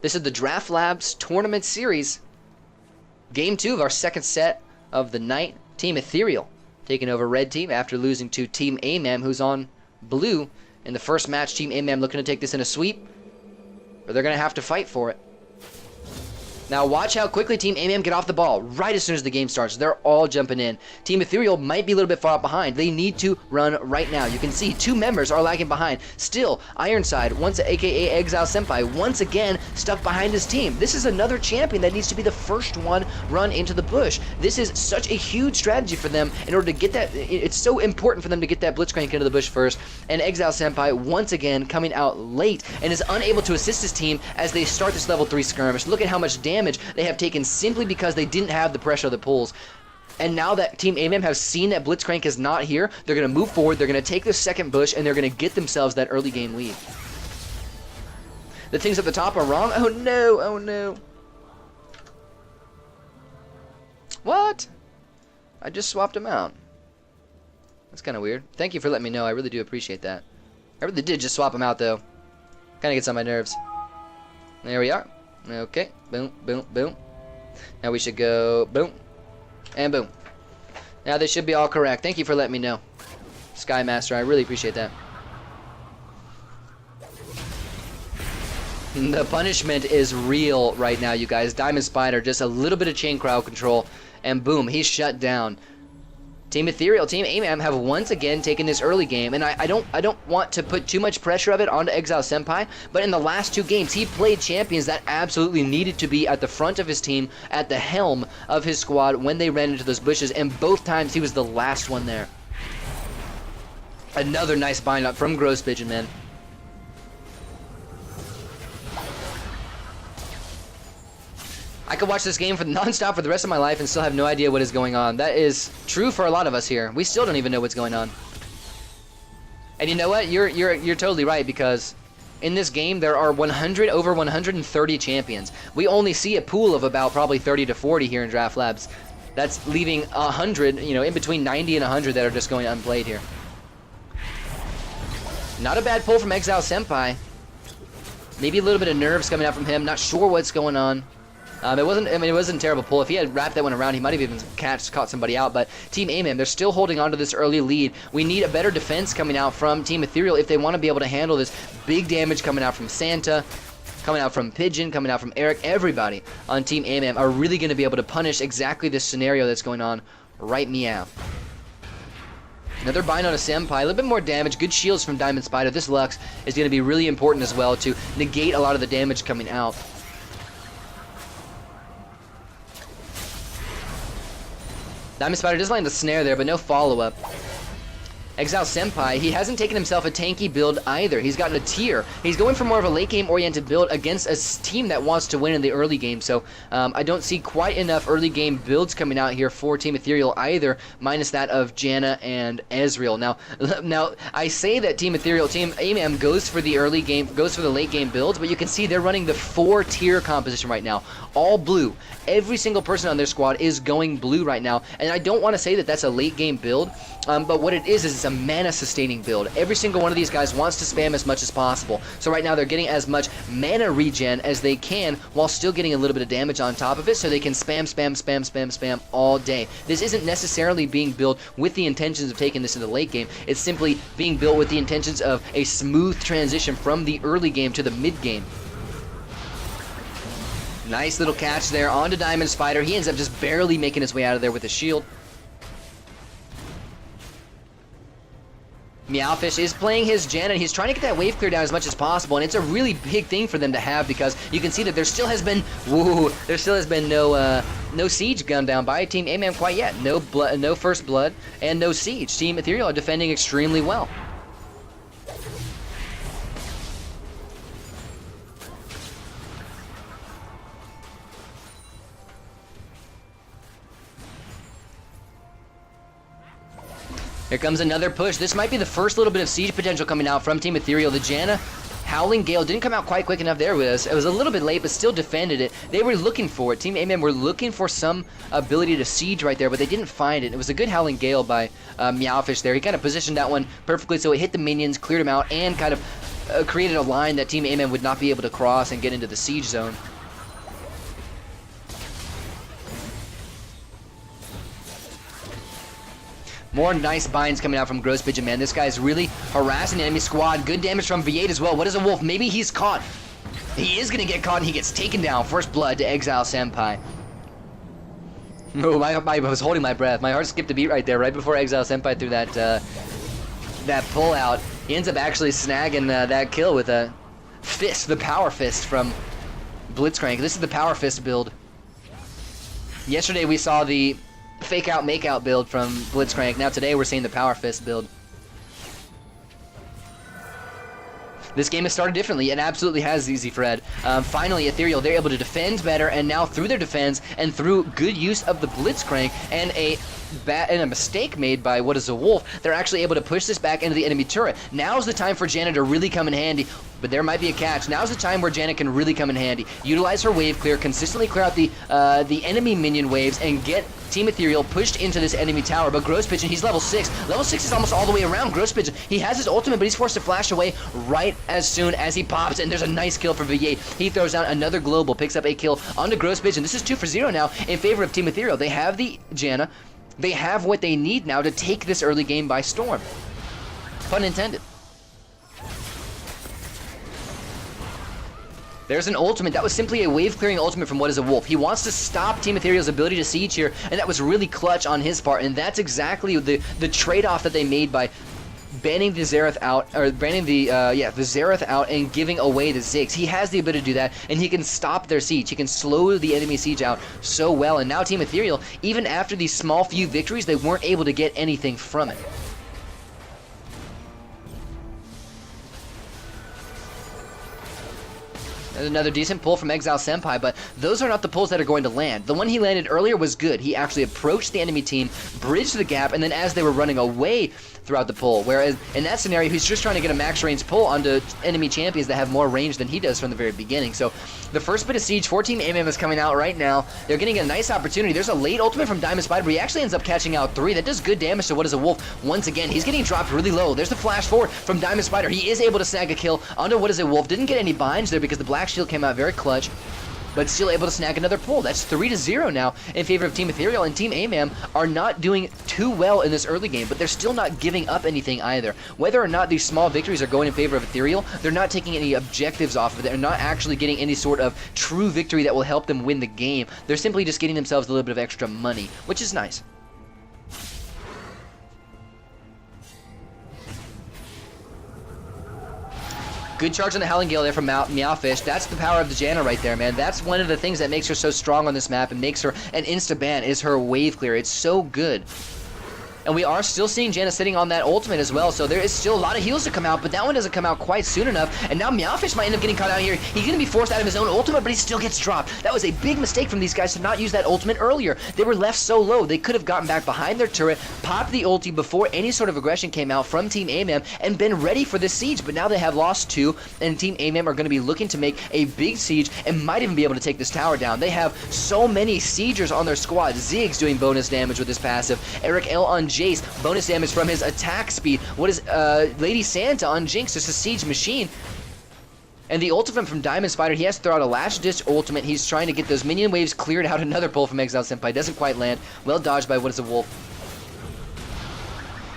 This is the Draft Labs Tournament Series. Game 2 of our second set of the night. Team Ethereal taking over red team after losing to Team AMAM, who's on blue in the first match. Team AMAM looking to take this in a sweep, or they're going to have to fight for it. Now watch how quickly Team AMAM get off the ball right as soon as the game starts. They're all jumping in. Team Ethereal might be a little bit far behind. They need to run right now. You can see 2 members are lagging behind. Still, Ironside, aka Exile Senpai, once again stuck behind his team. This is another champion that needs to be the first one run into the bush. This is such a huge strategy for them in order to get that. It's so important for them to get that Blitzcrank into the bush first. And Exile Senpai once again coming out late and is unable to assist his team as they start this level 3 skirmish. Look at how much damage they have taken simply because they didn't have the pressure of the pulls. And now that Team AMAM have seen that Blitzcrank is not here, they're going to move forward, they're going to take the second bush, and they're going to get themselves that early game lead. The things at the top are wrong. Oh no, oh no. What? I just swapped them out. That's kind of weird. Thank you for letting me know. I really do appreciate that. I really did just swap them out though. Kind of gets on my nerves. There we are. Okay, boom, boom, boom. Now we should go boom, and boom. Now they should be all correct. Thank you for letting me know, Sky Master. I really appreciate that. The punishment is real right now, you guys. Diamond Spider, just a little bit of chain crowd control, and boom, he's shut down. Team Ethereal, Team AMAM have once again taken this early game, and I don't want to put too much pressure of it onto Exile Senpai, but in the last 2 games, he played champions that absolutely needed to be at the front of his team, at the helm of his squad when they ran into those bushes, and both times he was the last one there. Another nice bind up from Gross Pigeon, man. I could watch this game for non-stop for the rest of my life and still have no idea what is going on. That is true for a lot of us here. We still don't even know what's going on. And you know what? You're totally right, because in this game there are over 130 champions. We only see a pool of about probably 30 to 40 here in Draft Labs. That's leaving 100, you know, in between 90 and 100 that are just going unplayed here. Not a bad pull from Exile Senpai. Maybe a little bit of nerves coming out from him. Not sure what's going on. It wasn't a terrible pull. If he had wrapped that one around, he might have even caught somebody out. But Team AMAM, they're still holding on to this early lead. We need a better defense coming out from Team Ethereal if they want to be able to handle this big damage coming out from Santa, coming out from Pigeon, coming out from Eric. Everybody on Team AMAM are really going to be able to punish exactly this scenario that's going on right meow. Another bind on a Senpai, a little bit more damage. Good shields from Diamond Spider. This Lux is going to be really important as well to negate a lot of the damage coming out. Diamond Spider does land the snare there, but no follow-up. Exile Senpai, he hasn't taken himself a tanky build either. He's gotten a tier. He's going for more of a late game oriented build against a team that wants to win in the early game. So I don't see quite enough early game builds coming out here for Team Ethereal either, minus that of Janna and Ezreal. Now I say that Team Ethereal, Team AMAM goes for the early game, goes for the late game builds, but you can see they're running the 4-tier composition right now. All blue. Every single person on their squad is going blue right now, and I don't want to say that that's a late game build, but what it is it's a mana sustaining build. Every single one of these guys wants to spam as much as possible. So right now they're getting as much mana regen as they can while still getting a little bit of damage on top of it, so they can spam all day. This isn't necessarily being built with the intentions of taking this in the late game. It's simply being built with the intentions of a smooth transition from the early game to the mid game. Nice little catch there onto Diamond Spider. He ends up just barely making his way out of there with a shield. Meowfish is playing his Janna, and he's trying to get that wave clear down as much as possible, and it's a really big thing for them to have, because you can see that there still has been no siege gunned down by Team AMAM quite yet. No first blood and no siege. Team Ethereal are defending extremely well. Here comes another push. This might be the first little bit of siege potential coming out from Team Ethereal. The Janna Howling Gale didn't come out quite quick enough there. It was a little bit late, but still defended it. They were looking for it. Team AMAM were looking for some ability to siege right there, but they didn't find it. It was a good Howling Gale by Meowfish there. He kind of positioned that one perfectly, so it hit the minions, cleared them out, and kind of created a line that Team AMAM would not be able to cross and get into the siege zone. More nice binds coming out from Gross Pigeon, man. This guy's really harassing the enemy squad. Good damage from V8 as well. What is a wolf? Maybe he's caught. He is going to get caught, and he gets taken down. First blood to Exile Senpai. Oh, I was holding my breath. My heart skipped a beat right there, right before Exile Senpai threw that pull out. He ends up actually snagging that kill with a fist, the power fist from Blitzcrank. This is the power fist build. Yesterday we saw the fake out, make out build from Blitzcrank. Now today we're seeing the power fist build. This game has started differently. It absolutely has, ZZ Fred. Finally, Ethereal, they're able to defend better, and now through their defense and through good use of the Blitzcrank and a mistake made by What is a Wolf, they're actually able to push this back into the enemy turret. Now's the time for Janna to really come in handy, but there might be a catch. Now's the time where Janna can really come in handy. Utilize her wave clear, consistently clear out the enemy minion waves, and get Team Ethereal pushed into this enemy tower. But Gross Pigeon, he's level 6. Level 6 is almost all the way around. Gross Pigeon, he has his ultimate, but he's forced to flash away right as soon as he pops, and there's a nice kill for V8. He throws down another global, picks up a kill onto Gross Pigeon. This is 2 for 0 now in favor of Team Ethereal. They have the Janna. They have what they need now to take this early game by storm. Pun intended. There's an ultimate. That was simply a wave-clearing ultimate from What is a Wolf. He wants to stop Team Ethereal's ability to siege here, and that was really clutch on his part, and that's exactly the trade-off that they made by banning the Xerath out, or banning the Xerath out and giving away the Ziggs. He has the ability to do that, and he can stop their siege. He can slow the enemy siege out so well, and now Team Ethereal, even after these small few victories, they weren't able to get anything from it. Another decent pull from Exile Senpai, but those are not the pulls that are going to land. The one he landed earlier was good. He actually approached the enemy team, bridged the gap, and then as they were running away throughout the pull, whereas in that scenario, he's just trying to get a max range pull onto enemy champions that have more range than he does from the very beginning. So the first bit of siege for Team AMAM is coming out right now. They're getting a nice opportunity. There's a late ultimate from Diamond Spider, but he actually ends up catching out 3. That does good damage to What is a Wolf. Once again, he's getting dropped really low. There's the flash forward from Diamond Spider. He is able to snag a kill onto What is a Wolf. Didn't get any binds there because the Black Shield came out very clutch, but still able to snag another pull. That's 3-0 now in favor of Team Ethereal, and Team AMAM are not doing too well in this early game, but they're still not giving up anything either. Whether or not these small victories are going in favor of Ethereal, they're not taking any objectives off of it. They're not actually getting any sort of true victory that will help them win the game. They're simply just getting themselves a little bit of extra money, which is nice. Good charge on the Howling Gale there from Meowfish. That's the power of the Janna right there, man. That's one of the things that makes her so strong on this map and makes her an insta-ban is her wave clear. It's so good. And we are still seeing Janna sitting on that ultimate as well, so there is still a lot of heals to come out, but that one doesn't come out quite soon enough, and now Meowfish might end up getting caught out here. He's going to be forced out of his own ultimate, but he still gets dropped. That was a big mistake from these guys to not use that ultimate earlier. They were left so low. They could have gotten back behind their turret, popped the ulti before any sort of aggression came out from Team AMAM, and been ready for this siege, but now they have lost 2, and Team AMAM are going to be looking to make a big siege and might even be able to take this tower down. They have so many siegers on their squad. Ziggs doing bonus damage with his passive. Eric L on Jace, bonus damage from his attack speed. What is Lady Santa on Jinx, just a siege machine. And the ultimate from Diamond Spider, he has to throw out a last ditch ultimate. He's trying to get those minion waves cleared out. Another pull from Exile Senpai. Doesn't quite land. Well dodged by What is a Wolf.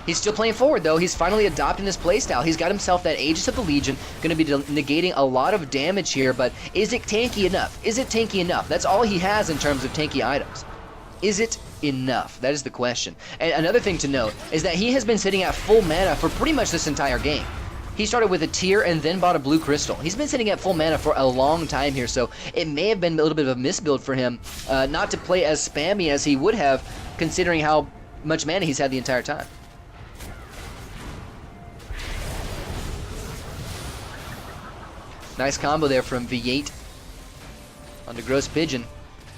He's still playing forward, though. He's finally adopting this playstyle. He's got himself that Aegis of the Legion, going to be negating a lot of damage here, but is it tanky enough? Is it tanky enough? That's all he has in terms of tanky items. Is it enough? That is the question. And another thing to note is that he has been sitting at full mana for pretty much this entire game. He started with a tier and then bought a blue crystal. He's been sitting at full mana for a long time here, so it may have been a little bit of a misbuild for him not to play as spammy as he would have, considering how much mana he's had the entire time. Nice combo there from V8 on the Gross Pigeon.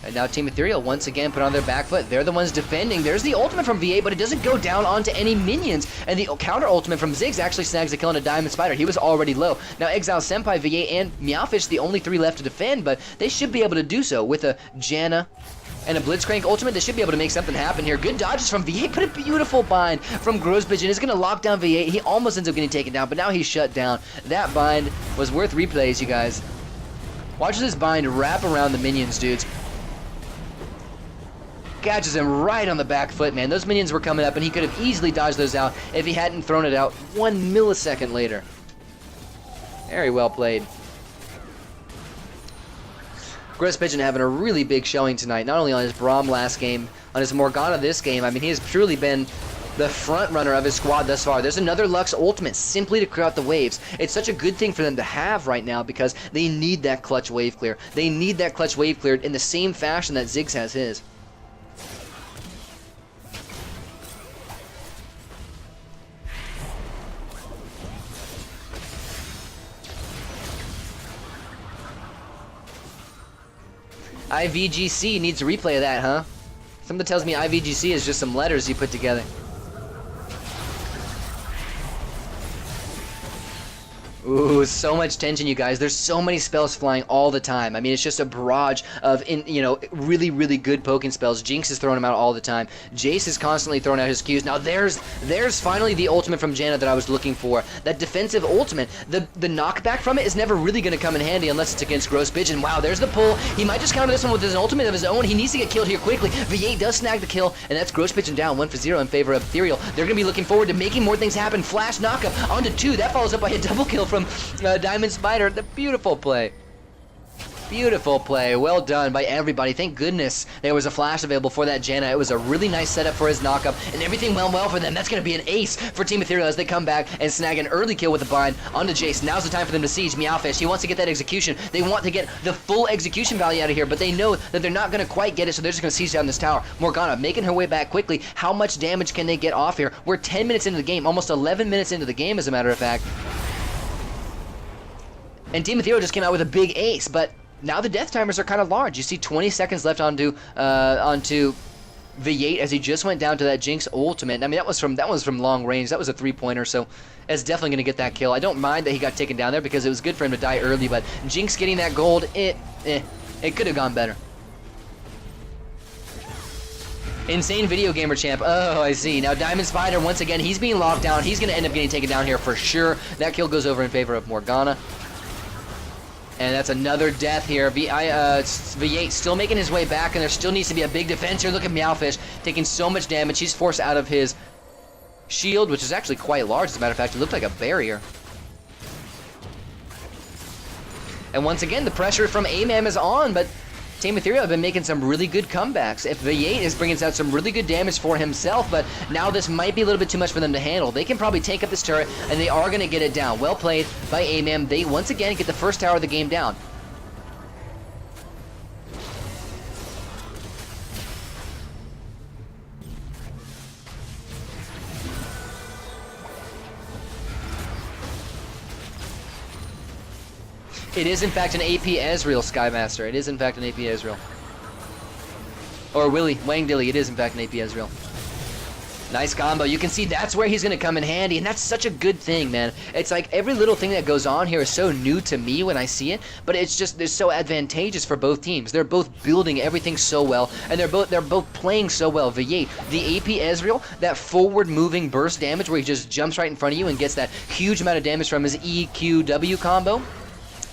And now Team Ethereal once again put on their back foot. They're the ones defending. There's the ultimate from V8, but it doesn't go down onto any minions. And the counter ultimate from Ziggs actually snags a kill on a Diamond Spider. He was already low. Now Exile Senpai, V8, and Meowfish, the only 3 left to defend, but they should be able to do so with a Janna And a Blitzcrank ultimate, they should be able to make something happen here. Good dodges from V8, but a beautiful bind from Grosspigeon is going to lock down V8. He almost ends up getting taken down, but now he's shut down. That bind was worth replays, you guys. Watch this bind wrap around the minions, dudes. Catches him right on the back foot, man. Those minions were coming up, and he could have easily dodged those out if he hadn't thrown it out 1 millisecond later. Very well played. Grosspigeon having a really big showing tonight, not only on his Braum last game, on his Morgana this game. I mean, he has truly been the front runner of his squad thus far. There's another Lux ultimate simply to clear out the waves. It's such a good thing for them to have right now because they need that clutch wave clear. They need that clutch wave cleared in the same fashion that Ziggs has his. IVGC needs a replay of that, huh? Something tells me IVGC is just some letters you put together. Ooh, so much tension, you guys. There's so many spells flying all the time. I mean, it's just a barrage of, really, really good poking spells. Jinx is throwing them out all the time. Jace is constantly throwing out his Qs. Now, there's finally the ultimate from Janna that I was looking for. That defensive ultimate. The knockback from it is never really going to come in handy unless it's against Grosspigeon. Wow, there's the pull. He might just counter this one with his ultimate of his own. He needs to get killed here quickly. V8 does snag the kill, and that's Grosspigeon down 1-0 in favor of Ethereal. They're going to be looking forward to making more things happen. Flash knockup onto 2. That follows up by a double kill from Diamond Spider. The beautiful play. Beautiful play. Well done by everybody. Thank goodness there was a flash available for that Janna. It was a really nice setup for his knockup, and everything went well for them. That's going to be an ace for Team Ethereal as they come back and snag an early kill with a bind onto Jace. Now's the time for them to siege Meowfish. He wants to get that execution. They want to get the full execution value out of here, but they know that they're not going to quite get it, so they're just going to siege down this tower. Morgana making her way back quickly. How much damage can they get off here? We're 10 minutes into the game, almost 11 minutes into the game, as a matter of fact. And Team Ethereal just came out with a big ace, but now the death timers are kind of large. You see 20 seconds left onto V8 as he just went down to that Jinx ultimate. I mean, that was from long range. That was a 3-pointer, so it's definitely going to get that kill. I don't mind that he got taken down there because it was good for him to die early, but Jinx getting that gold, it could have gone better. Insane Video Gamer Champ. Oh, I see. Now Diamond Spider, once again, he's being locked down. He's going to end up getting taken down here for sure. That kill goes over in favor of Morgana. And that's another death here. V8 still making his way back, and there still needs to be a big defense here. Look at Meowfish taking so much damage. He's forced out of his shield, which is actually quite large, as a matter of fact. It looked like a barrier. And once again, the pressure from AMAM is on, but Team Ethereal have been making some really good comebacks. If V8 is bringing out some really good damage for himself, but now this might be a little bit too much for them to handle. They can probably take up this turret, and they are going to get it down. Well played by AMAM. They once again get the first tower of the game down. It is, in fact, an AP Ezreal, Skymaster. It is, in fact, an AP Ezreal. Or Willy, Wang Dilly. It is, in fact, an AP Ezreal. Nice combo. You can see that's where he's going to come in handy, and that's such a good thing, man. It's like every little thing that goes on here is so new to me when I see it, but it's so advantageous for both teams. They're both building everything so well, and they're both playing so well. V8, the AP Ezreal, that forward-moving burst damage where he just jumps right in front of you and gets that huge amount of damage from his EQW combo,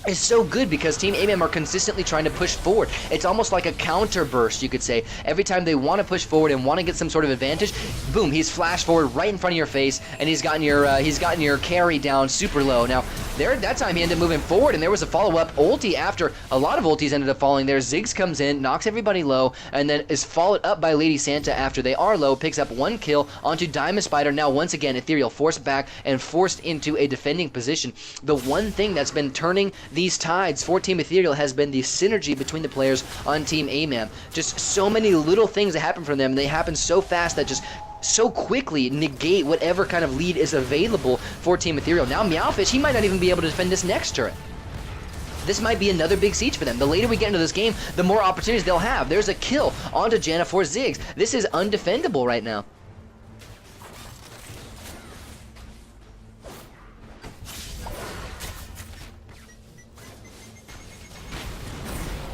is so good because Team AMAM are consistently trying to push forward. It's almost like a counter burst, you could say. Every time they want to push forward and want to get some sort of advantage, boom, he's flashed forward right in front of your face, and he's gotten your carry down super low. Now, that time he ended up moving forward, and there was a follow-up ulti after a lot of ultis ended up falling there. Ziggs comes in, knocks everybody low, and then is followed up by Lady Santa after they are low, picks up 1 kill onto Diamond Spider. Now, once again, Ethereal forced back and forced into a defending position. The one thing that's been turning these tides for Team Ethereal has been the synergy between the players on Team AMAM. Just so many little things that happen from them. They happen so fast that just so quickly negate whatever kind of lead is available for Team Ethereal. Now Meowfish, he might not even be able to defend this next turret. This might be another big siege for them. The later we get into this game, the more opportunities they'll have. There's a kill onto Janna for Ziggs. This is undefendable right now.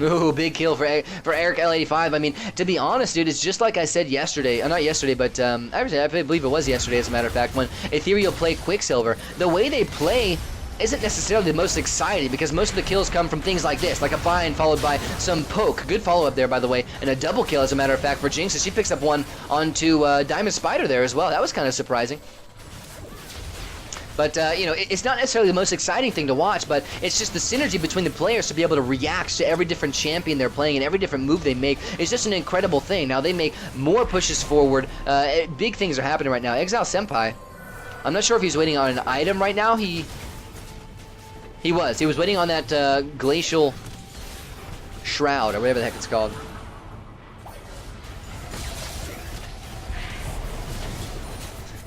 Ooh, big kill for Eric L85. I mean, to be honest, dude, it's just like I said yesterday. Not yesterday, but actually, I believe it was yesterday, as a matter of fact, when Ethereal played Quicksilver. The way they play isn't necessarily the most exciting, because most of the kills come from things like this, like a bind followed by some poke. Good follow-up there, by the way, and a double kill, as a matter of fact, for Jinx. She picks up one onto Diamond Spider there as well. That was kind of surprising. But, you know, it's not necessarily the most exciting thing to watch, but it's just the synergy between the players to be able to react to every different champion they're playing and every different move they make. It's just an incredible thing. Now, they make more pushes forward. Big things are happening right now. Exile Senpai, I'm not sure if he's waiting on an item right now. He was waiting on that glacial shroud, or whatever the heck it's called.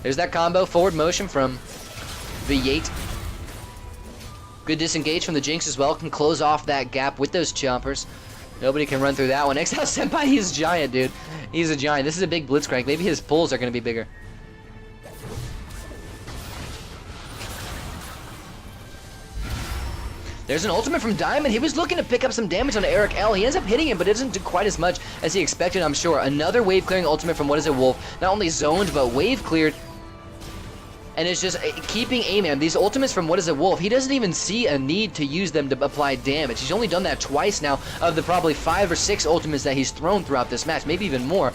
There's that combo, forward motion from V8. Good disengage from the Jinx as well. Can close off that gap with those chompers. Nobody can run through that one. Exile Senpai, he's giant, dude. He's a giant. This is a big Blitzcrank. Maybe his pulls are going to be bigger. There's an ultimate from Diamond. He was looking to pick up some damage on Eric L. He ends up hitting him, but it doesn't do quite as much as he expected, I'm sure. Another wave clearing ultimate from What Is It Wolf. Not only zoned, but wave cleared. And it's just keeping AMAM. These ultimates from What Is It Wolf, he doesn't even see a need to use them to apply damage. He's only done that twice now of the probably 5 or 6 ultimates that he's thrown throughout this match, maybe even more.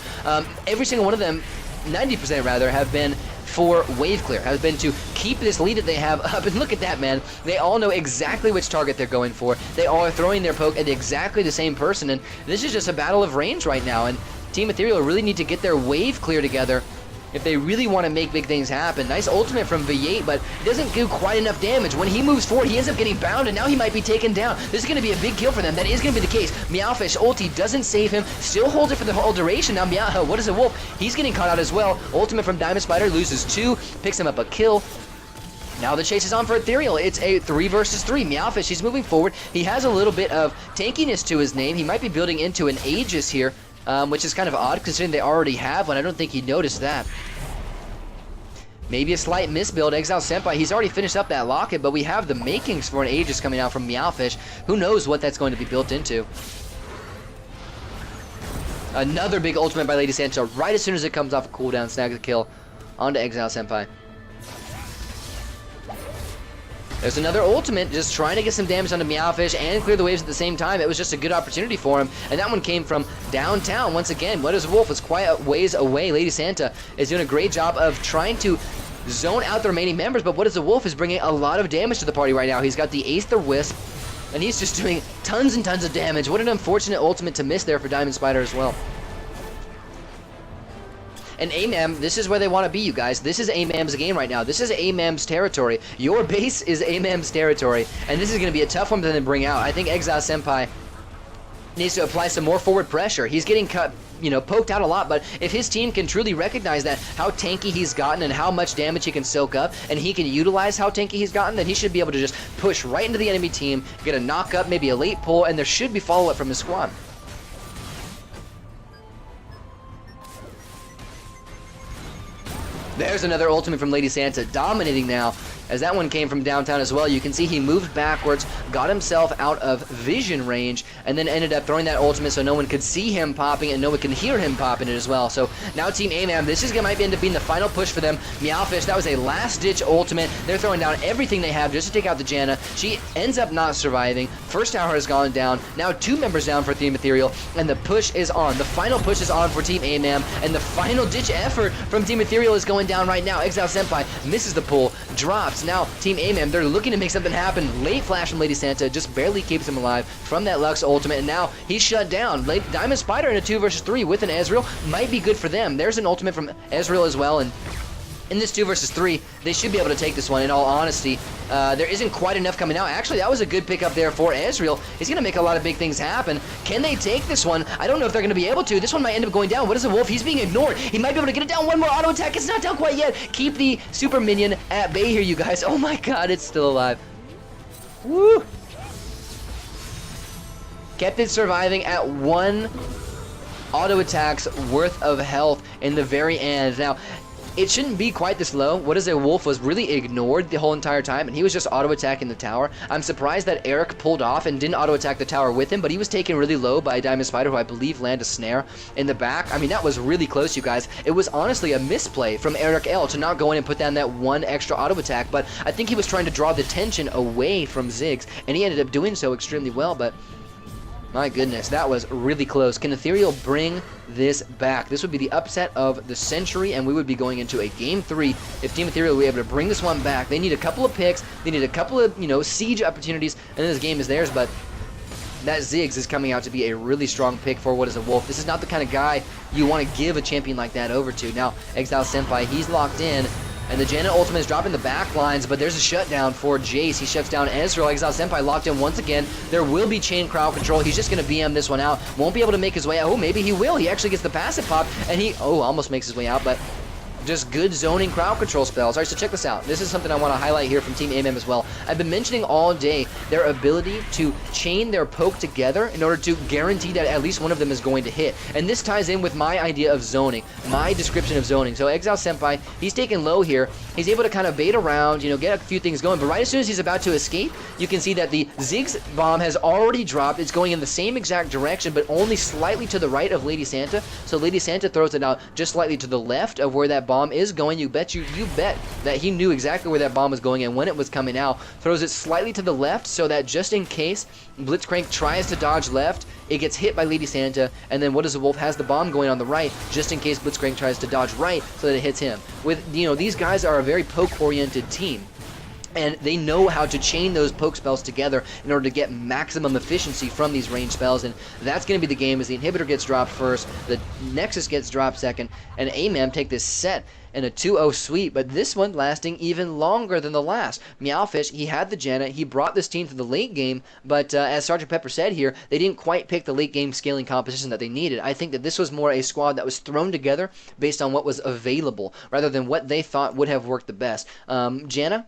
Every single one of them, 90% rather, have been for wave clear, has been to keep this lead that they have up. And look at that, man. They all know exactly which target they're going for. They all are throwing their poke at exactly the same person, and this is just a battle of range right now, and Team Ethereal really need to get their wave clear together if they really want to make big things happen. Nice ultimate from V8, but it doesn't do quite enough damage. When he moves forward, he ends up getting bound, and now he might be taken down. This is going to be a big kill for them. That is going to be the case. Meowfish ulti doesn't save him, still holds it for the whole duration. Now What Is It Wolf? He's getting caught out as well. Ultimate from Diamond Spider, loses 2, picks him up a kill. Now the chase is on for Ethereal. It's a 3 versus 3. Meowfish, he's moving forward. He has a little bit of tankiness to his name. He might be building into an Aegis here, which is kind of odd considering they already have one. I don't think he noticed that. Maybe a slight misbuild. Exile Senpai, he's already finished up that locket, but we have the makings for an Aegis coming out from Meowfish. Who knows what that's going to be built into. Another big ultimate by Lady Santa right as soon as it comes off a cooldown. Snags the kill onto Exile Senpai. There's another ultimate, just trying to get some damage onto Meowfish and clear the waves at the same time. It was just a good opportunity for him, and that one came from downtown. Once again, What Is a Wolf was quite a ways away. Lady Santa is doing a great job of trying to zone out the remaining members, but What Is a Wolf is bringing a lot of damage to the party right now. He's got the Aether Wisp, and he's just doing tons and tons of damage. What an unfortunate ultimate to miss there for Diamond Spider as well. And AMAM, this is where they want to be, you guys. This is AMAM's game right now. This is AMAM's territory. Your base is AMAM's territory, and this is going to be a tough one for them to bring out. I think Exile Senpai needs to apply some more forward pressure. He's getting cut, you know, poked out a lot, but if his team can truly recognize that, how tanky he's gotten and how much damage he can soak up, and he can utilize how tanky he's gotten, then he should be able to just push right into the enemy team, get a knock up, maybe a late pull, and there should be follow-up from his squad. There's another ultimate from Lady Santa, dominating now, as that one came from downtown as well. You can see he moved backwards, got himself out of vision range, and then ended up throwing that ultimate so no one could see him popping and no one could hear him popping it as well. So now Team AMAM, this is might end up being the final push for them. Meowfish, that was a last-ditch ultimate. They're throwing down everything they have just to take out the Janna. She ends up not surviving. First tower has gone down. Now 2 members down for Team Ethereal, and the push is on. The final push is on for Team AMAM, and the final ditch effort from Team Ethereal is going down right now. Exile Senpai misses the pull, drops. Now Team AMAM, they're looking to make something happen. Late flash from Lady Santa just barely keeps him alive from that Lux ultimate, and now he's shut down. Diamond Spider in a 2 versus 3 with an Ezreal might be good for them. There's an ultimate from Ezreal as well, and in this 2 versus 3, they should be able to take this one, in all honesty. There isn't quite enough coming out. Actually, that was a good pickup there for Ezreal. He's going to make a lot of big things happen. Can they take this one? I don't know if they're going to be able to. This one might end up going down. What is a Wolf? He's being ignored. He might be able to get it down. One more auto attack. It's not down quite yet. Keep the super minion at bay here, you guys. Oh my god, it's still alive. Woo! Kept it surviving at 1 auto attack's worth of health in the very end. Now, it shouldn't be quite this low. What is a Wolf was really ignored the whole entire time, and he was just auto-attacking the tower. I'm surprised that Eric pulled off and didn't auto-attack the tower with him, but he was taken really low by Diamond Spider, who I believe landed a snare in the back. I mean, that was really close, you guys. It was honestly a misplay from Eric L to not go in and put down that one extra auto-attack, but I think he was trying to draw the tension away from Ziggs, and he ended up doing so extremely well, but my goodness, that was really close. Can Ethereal bring this back? This would be the upset of the century, and we would be going into a Game 3 if Team Ethereal will be able to bring this one back. They need a couple of picks. They need a couple of, siege opportunities, and then this game is theirs, but that Ziggs is coming out to be a really strong pick for what is a Wolf. This is not the kind of guy you want to give a champion like that over to. Now, Exile Senpai, he's locked in, and the Janet ultimate is dropping the back lines, but there's a shutdown for Jace. He shuts down Etrl. Exile Senpai locked in once again. There will be chain crowd control. He's just going to BM this one out. Won't be able to make his way out. Oh, maybe he will. He actually gets the passive pop, and he, almost makes his way out, but just good zoning crowd control spells. All right, so check this out. This is something I want to highlight here from Team AMAM as well. I've been mentioning all day their ability to chain their poke together in order to guarantee that at least one of them is going to hit. And this ties in with my idea of zoning, my description of zoning. So Exile Senpai, he's taken low here. He's able to kind of bait around, get a few things going. But right as soon as he's about to escape, you can see that the Ziggs bomb has already dropped. It's going in the same exact direction, but only slightly to the right of Lady Santa. So Lady Santa throws it out just slightly to the left of where that bomb is going. You bet that he knew exactly where that bomb was going and when it was coming out. Throws it slightly to the left so that just in case Blitzcrank tries to dodge left, it gets hit by Lady Santa, and then What is a Wolf has the bomb going on the right just in case Blitzcrank tries to dodge right so that it hits him. With these guys are a very poke-oriented team, and they know how to chain those poke spells together in order to get maximum efficiency from these range spells, and that's going to be the game as the inhibitor gets dropped first, the Nexus gets dropped second, and AMAM take this set in a 2-0 sweep, but this one lasting even longer than the last. Meowfish, he had the Janet, he brought this team to the late game, but as Sergeant Pepper said here, they didn't quite pick the late game scaling composition that they needed. I think that this was more a squad that was thrown together based on what was available, rather than what they thought would have worked the best. Janna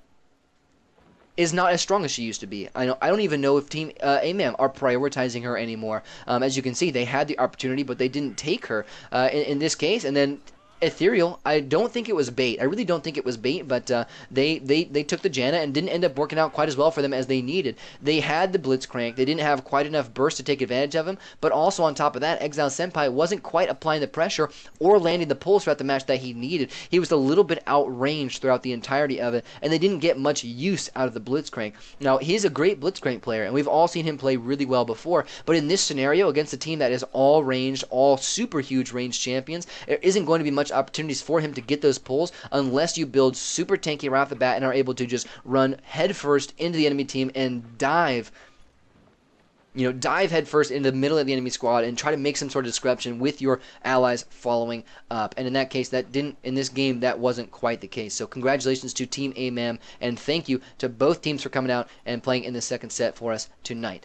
is not as strong as she used to be. I don't even know if Team AMAM are prioritizing her anymore. As you can see, they had the opportunity, but they didn't take her in this case. And then Ethereal, I don't think it was bait. I really don't think it was bait, but they took the Janna and didn't end up working out quite as well for them as they needed. They had the Blitzcrank. They didn't have quite enough burst to take advantage of him, but also on top of that, Exile Senpai wasn't quite applying the pressure or landing the pulls throughout the match that he needed. He was a little bit outranged throughout the entirety of it, and they didn't get much use out of the Blitzcrank. Now, he's a great Blitzcrank player, and we've all seen him play really well before, but in this scenario, against a team that is all ranged, all super huge range champions, there isn't going to be much opportunities for him to get those pulls unless you build super tanky right off the bat and are able to just run headfirst into the enemy team and dive headfirst into the middle of the enemy squad and try to make some sort of disruption with your allies following up. And in that case, in this game, that wasn't quite the case. So congratulations to Team AMAM, and thank you to both teams for coming out and playing in the second set for us tonight.